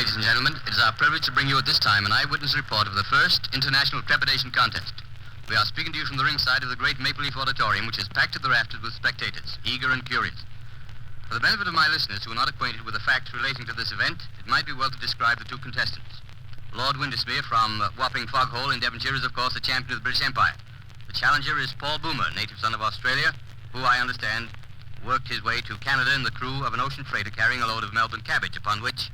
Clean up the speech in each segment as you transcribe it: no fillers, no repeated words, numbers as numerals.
ladies and gentlemen. It is our privilege to bring you at this time an eyewitness report of the first International Crepitation Contest. We are speaking to you from the ringside of the great Maple Leaf Auditorium, which is packed to the rafters with spectators, eager and curious. For the benefit of my listeners who are not acquainted with the facts relating to this event, it might be well to describe the two contestants. Lord Windesmear from Wapping Foghole in Devonshire is, of course, the champion of the British Empire. The challenger is Paul Boomer, native son of Australia, who, I understand, worked his way to Canada in the crew of an ocean freighter carrying a load of Melbourne cabbage, upon which,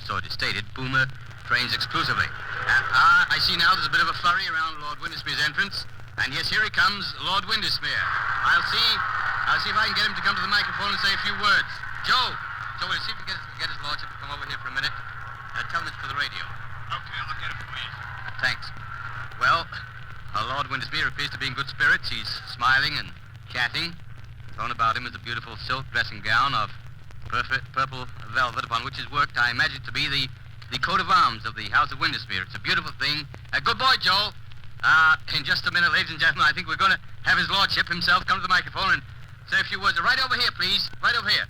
so it is stated, Boomer trains exclusively. I see now there's a bit of a flurry around Lord Windesmear's entrance, and yes, here he comes, Lord Windesmear. I'll see if I can get him to come to the microphone and say a few words. Joe, will you see if you can get his lordship to come over here for a minute? Tell him it's for the radio. Okay, I'll get him for you. Thanks. Well, Lord Windesmear appears to be in good spirits. He's smiling and chatting. Thrown about him is a beautiful silk dressing gown of purple velvet, upon which is worked, I imagine, to be the coat of arms of the House of Windesmear. It's a beautiful thing. Good boy, Joel. In just a minute, ladies and gentlemen, I think we're going to have his lordship himself come to the microphone and say a few words. Right over here, please. Right over here.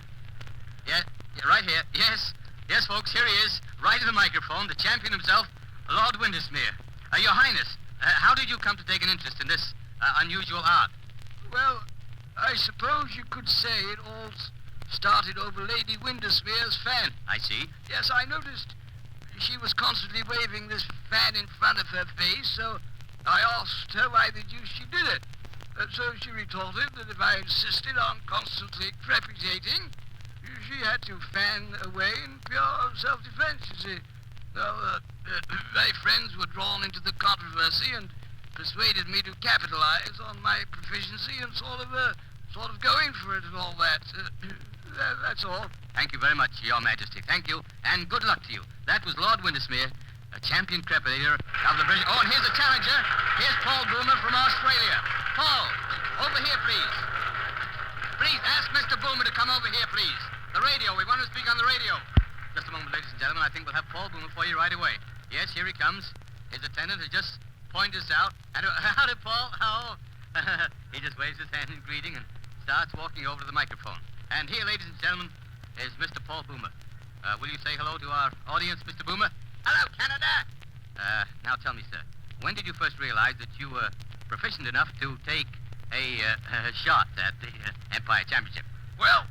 Yeah, right here. Yes, folks, here he is, right in the microphone, the champion himself, Lord Windesmear. Your Highness, how did you come to take an interest in this unusual art? Well, I suppose you could say it all started over Lady Windesmear's fan. I see. Yes, I noticed she was constantly waving this fan in front of her face, so I asked her why the deuce she did it. So she retorted that if I insisted on constantly crepitating, she had to fan away in pure self-defense, you see. Well, my friends were drawn into the controversy and persuaded me to capitalize on my proficiency and sort of going for it and all that. That's all. Thank you very much, Your Majesty. Thank you, and good luck to you. That was Lord Windesmear, a champion crepitator of the British... Oh, and here's the challenger. Here's Paul Boomer from Australia. Paul, over here, please. Please, ask Mr. Boomer to come over here, please. The radio. We want to speak on the radio. Just a moment, ladies and gentlemen. I think we'll have Paul Boomer for you right away. Yes, here he comes. His attendant has just pointed us out. And how did Paul? How? He just waves his hand in greeting and starts walking over to the microphone. And here, ladies and gentlemen, is Mr. Paul Boomer. Will you say hello to our audience, Mr. Boomer? Hello, Canada. Now tell me, sir, when did you first realize that you were proficient enough to take a shot at the Empire Championship? Well,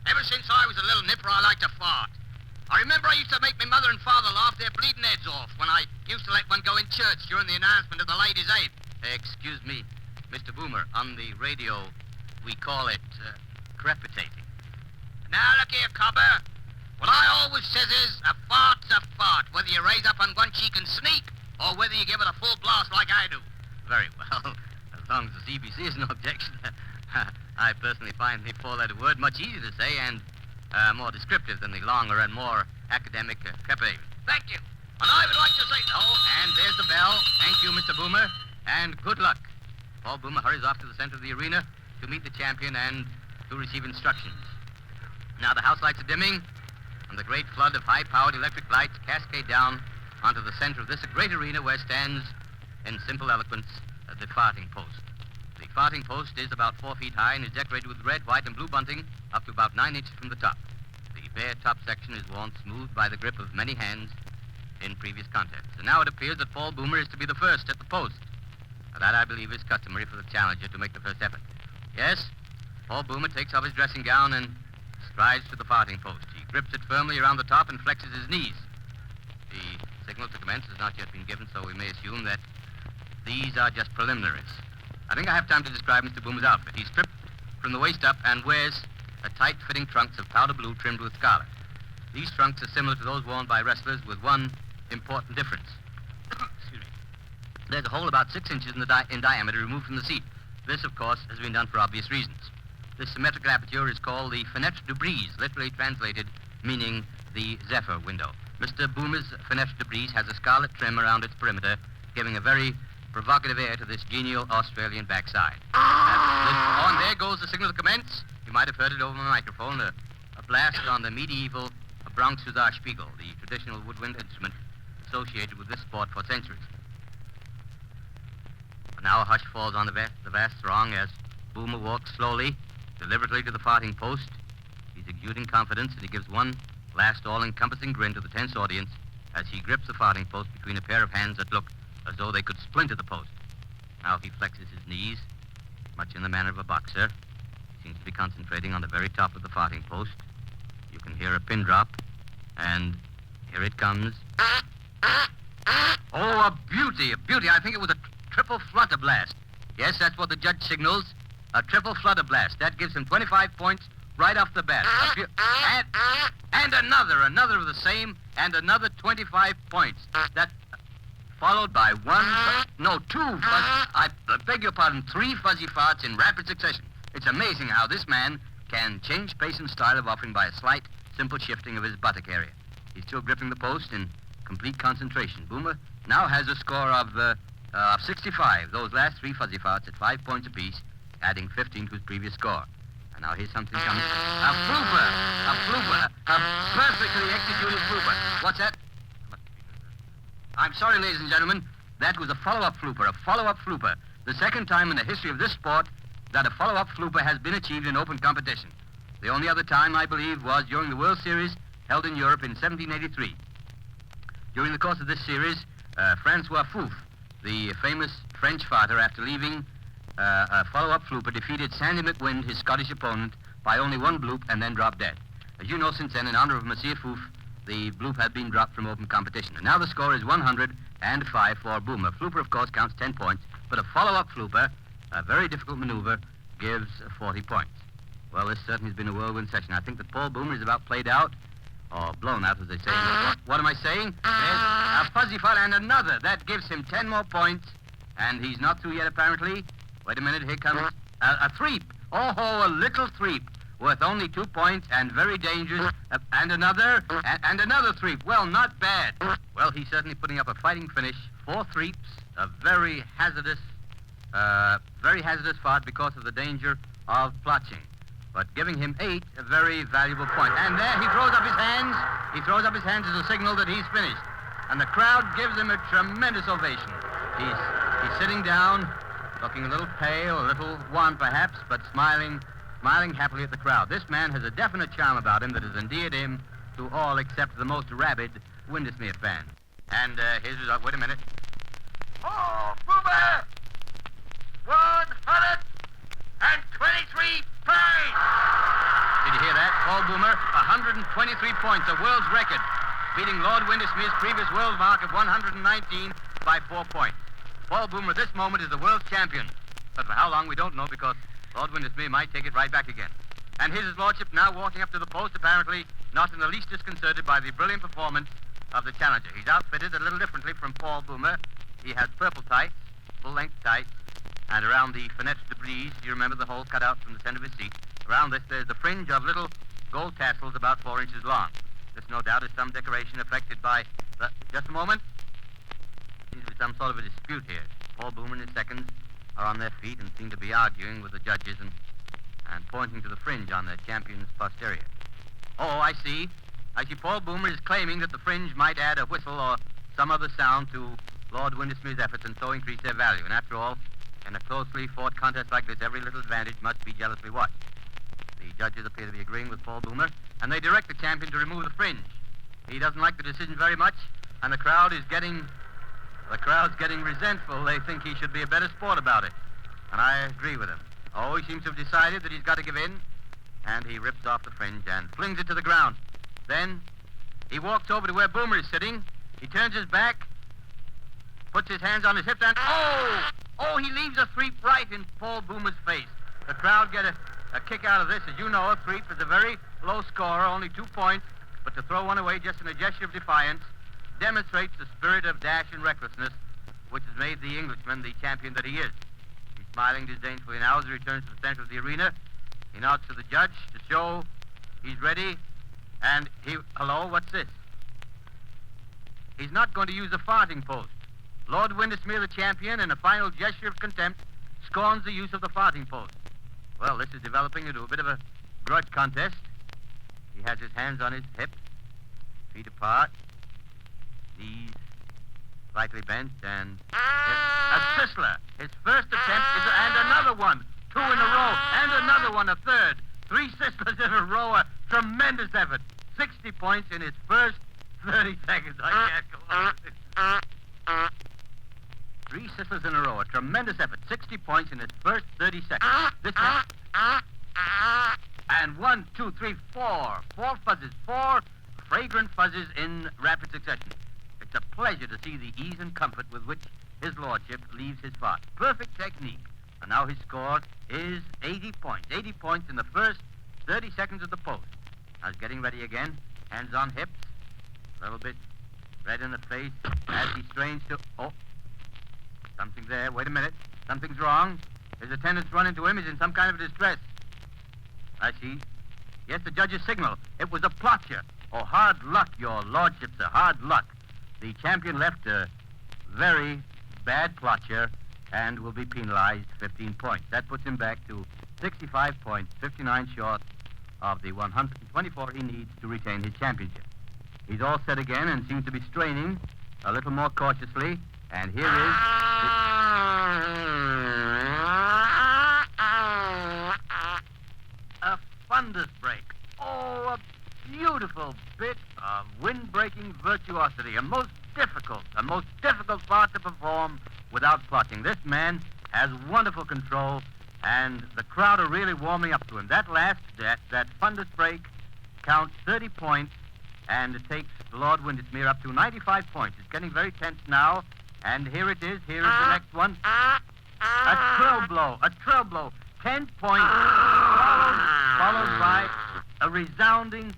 ever since I was a little nipper, I liked to fart. I remember I used to make my mother and father laugh their bleeding heads off when I used to let one go in church during the announcement of the Ladies' Aid. Excuse me, Mr. Boomer, on the radio, we call it crepitating. Now, look here, cobber. What I always says is, a fart's a fart, whether you raise up on one cheek and sneak, or whether you give it a full blast like I do. Very well. As long as the CBC is no objection. I personally find the four-letter word much easier to say and more descriptive than the longer and more academic crepitation. Thank you. And I would like to say... Oh, and there's the bell. Thank you, Mr. Boomer, and good luck. Paul Boomer hurries off to the center of the arena to meet the champion and to receive instructions. Now the house lights are dimming, and the great flood of high-powered electric lights cascade down onto the center of this great arena where stands, in simple eloquence, the farting post. The farting post is about 4 feet high and is decorated with red, white, and blue bunting up to about 9 inches from the top. The bare top section is worn smooth by the grip of many hands in previous contests. And now it appears that Paul Boomer is to be the first at the post. Now, that, I believe, is customary for the challenger to make the first effort. Yes, Paul Boomer takes off his dressing gown and strides to the farting post. He grips it firmly around the top and flexes his knees. The signal to commence has not yet been given, so we may assume that these are just preliminaries. I think I have time to describe Mr. Boomer's outfit. He's stripped from the waist up and wears a tight-fitting trunks of powder blue trimmed with scarlet. These trunks are similar to those worn by wrestlers with one important difference. Excuse me. There's a hole about 6 inches in diameter removed from the seat. This, of course, has been done for obvious reasons. This symmetrical aperture is called the fenêtre de brise, literally translated meaning the zephyr window. Mr. Boomer's fenêtre de brise has a scarlet trim around its perimeter, giving a very provocative air to this genial Australian backside. And there goes the signal to commence. You might have heard it over the microphone, a blast on the medieval Bronx Hussar Spiegel, the traditional woodwind instrument associated with this sport for centuries. Now a hush falls on the vast throng as Boomer walks slowly, deliberately to the farting post. He's exuding confidence, and he gives one last all-encompassing grin to the tense audience as he grips the farthing post between a pair of hands that look as though they could splinter the post. Now he flexes his knees, much in the manner of a boxer. He seems to be concentrating on the very top of the farthing post. You can hear a pin drop, and here it comes. Oh, a beauty, a beauty. I think it was a triple flutter blast. Yes, that's what the judge signals. A triple flutter blast. That gives him 25 points right off the bat. And another of the same, and another 25 points. That followed by I beg your pardon, 3 fuzzy farts in rapid succession. It's amazing how this man can change pace and style of offering by a slight, simple shifting of his buttock area. He's still gripping the post in complete concentration. Boomer now has a score of 65. Those last 3 fuzzy farts at 5 points apiece, adding 15 to his previous score. And now here's something coming. A flooper, a perfectly executed flooper. What's that? I'm sorry, ladies and gentlemen. That was a follow-up flooper. The second time in the history of this sport that a follow-up flooper has been achieved in open competition. The only other time, I believe, was during the World Series held in Europe in 1783. During the course of this series, Francois Fouf, the famous French farter, after leaving a follow-up flooper, defeated Sandy McWind, his Scottish opponent, by only 1 bloop and then dropped dead. As you know, since then, in honor of Monsieur Fouf, the bloop had been dropped from open competition. And now the score is 105 for Boomer. Flooper, of course, counts 10 points, but a follow-up flooper, a very difficult maneuver, gives 40 points. Well, this certainly has been a whirlwind session. I think that Paul Boomer is about played out, or blown out, as they say. What am I saying? There's a fuzzy fart and another. That gives him 10 more points, and he's not through yet, apparently. Wait a minute, here comes a threep. Oh, a little threep, worth only 2 points and very dangerous. And another threep. Well, not bad. Well, he's certainly putting up a fighting finish. 4 threeps, a very hazardous fart because of the danger of plotching. But giving him 8, a very valuable point. And there he throws up his hands. He throws up his hands as a signal that he's finished. And the crowd gives him a tremendous ovation. He's sitting down, looking a little pale, a little wan perhaps, but smiling happily at the crowd. This man has a definite charm about him that has endeared him to all except the most rabid Windesmear fans. And here's the result. Wait a minute. Oh, Boomer! 123 points! Did you hear that? Paul Boomer, 123 points, a world's record, beating Lord Windesmear's previous world mark of 119 by 4 points. Paul Boomer, at this moment, is the world champion. But for how long, we don't know, because Lord Windesmear might take it right back again. And here's his lordship now walking up to the post, apparently not in the least disconcerted by the brilliant performance of the challenger. He's outfitted a little differently from Paul Boomer. He has purple tights, full-length tights, and around the fenêtre de brise, you remember the hole cut out from the center of his seat, around this there's the fringe of little gold tassels about 4 inches long. This, no doubt, is some decoration affected by... just a moment. Seems to be some sort of a dispute here. Paul Boomer and his seconds are on their feet and seem to be arguing with the judges and pointing to the fringe on their champion's posterior. Oh, I see. Paul Boomer is claiming that the fringe might add a whistle or some other sound to Lord Windesmear's efforts and so increase their value. And after all, in a closely fought contest like this, every little advantage must be jealously watched. The judges appear to be agreeing with Paul Boomer, and they direct the champion to remove the fringe. He doesn't like the decision very much, and the crowd's getting resentful. They think he should be a better sport about it. And I agree with him. Oh, he seems to have decided that he's got to give in, and he rips off the fringe and flings it to the ground. Then he walks over to where Boomer is sitting. He turns his back, puts his hands on his hips, and oh, he leaves a threep right in Paul Boomer's face. The crowd get a kick out of this. As you know, a threep is a very low scorer, only 2 points, but to throw one away just in a gesture of defiance demonstrates the spirit of dash and recklessness which has made the Englishman the champion that he is. He's smiling disdainfully now as he returns to the center of the arena. He nods to the judge to show he's ready, and hello, what's this? He's not going to use a farting post. Lord Windesmear, the champion, in a final gesture of contempt, scorns the use of the farting post. Well, this is developing into a bit of a grudge contest. He has his hands on his hips, feet apart, knees slightly bent, and a sizzler. His first attempt is, and another one, 2 in a row, and another one, a third. 3 sizzlers in a row, a tremendous effort. 60 points in his first 30 seconds. I can't go on with this. 3 sisters in a row. A tremendous effort. 60 points in his first 30 seconds. This one. And 1, 2, 3, 4. 4 fuzzes. 4 fragrant fuzzes in rapid succession. It's a pleasure to see the ease and comfort with which his lordship leaves his fart. Perfect technique. And now his score is 80 points. 80 points in the first 30 seconds of the post. Now he's getting ready again. Hands on hips. A little bit red in the face as he strains to... Oh, something's there. Wait a minute. Something's wrong. His attendants run into him. He's in some kind of distress. I see. Yes, the judge's signal. It was a plotcher. Oh, hard luck, your lordship, sir. Hard luck. The champion left a very bad plotcher and will be penalized 15 points. That puts him back to 65 points, 59 short of the 124 he needs to retain his championship. He's all set again and seems to be straining a little more cautiously. And here is... a fundus break. Oh, a beautiful bit of wind-breaking virtuosity. A most difficult part to perform without plotting. This man has wonderful control, and the crowd are really warming up to him. That fundus break counts 30 points, and it takes Lord Windesmear up to 95 points. It's getting very tense now, and here it is. Here is the next one. A trill blow. 10 points, followed by a resounding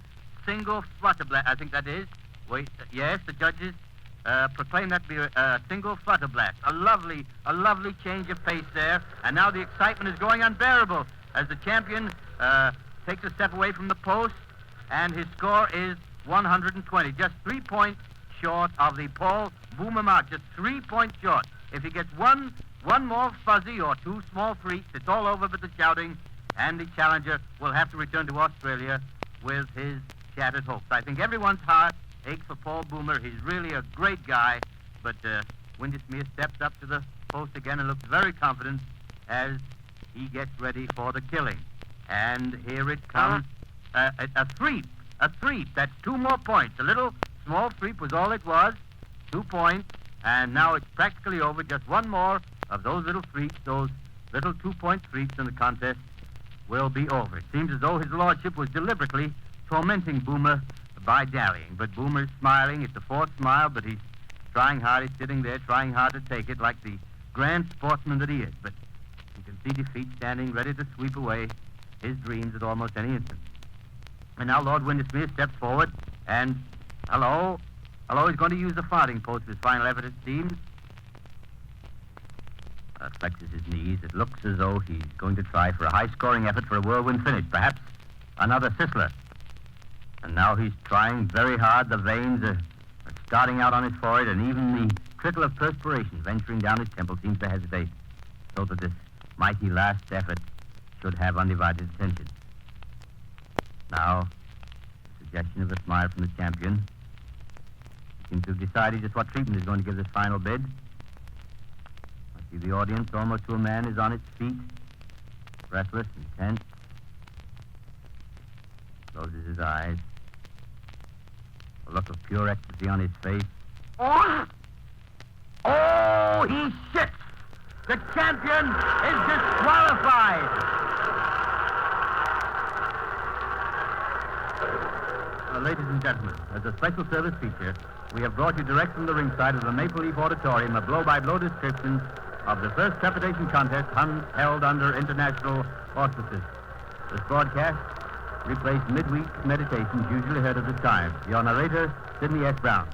single flutter blast. I think that is. Wait, yes, the judges proclaim that to be a single flutter blast. A lovely change of pace there, and now the excitement is growing unbearable as the champion takes a step away from the post, and his score is 120, just 3 points short of the Paul Boomer mark, just 3 points short. If he gets one more fuzzy or 2 small freaks, it's all over but the shouting, and the challenger will have to return to Australia with his shattered hopes. I think everyone's heart aches for Paul Boomer. He's really a great guy, but Windesmear steps up to the post again and looks very confident as he gets ready for the killing. And here it comes. A threep. That's 2 more points. A little small threep was all it was. 2 points. And now it's practically over. Just 1 more of those little threeps, those little 2-point threeps, and the contest will be over. It seems as though his lordship was deliberately tormenting Boomer by dallying. But Boomer's smiling. It's a forced smile, but he's trying hard. He's sitting there trying hard to take it like the grand sportsman that he is. But you can see defeat standing ready to sweep away his dreams at almost any instant. And now Lord Windesmear steps forward, and hello, he's going to use the farting post for his final effort, it seems. Flexes his knees. It looks as though he's going to try for a high-scoring effort for a whirlwind finish, perhaps another Sisler. And now he's trying very hard. The veins are starting out on his forehead, and even the trickle of perspiration venturing down his temple seems to hesitate, so that this mighty last effort should have undivided attention. Now, a suggestion of a smile from the champion. He seems to have decided just what treatment he's going to give this final bid. I see the audience, almost to a man, is on its feet, breathless and tense. Closes his eyes. A look of pure ecstasy on his face. Oh, he shits! The champion is disqualified! Ladies and gentlemen, as a special service feature, we have brought you direct from the ringside of the Maple Leaf Auditorium a blow-by-blow description of the first Crepitation contest held under international auspices. This broadcast replaced midweek meditations usually heard at this time. Your narrator, Sidney S. Brown.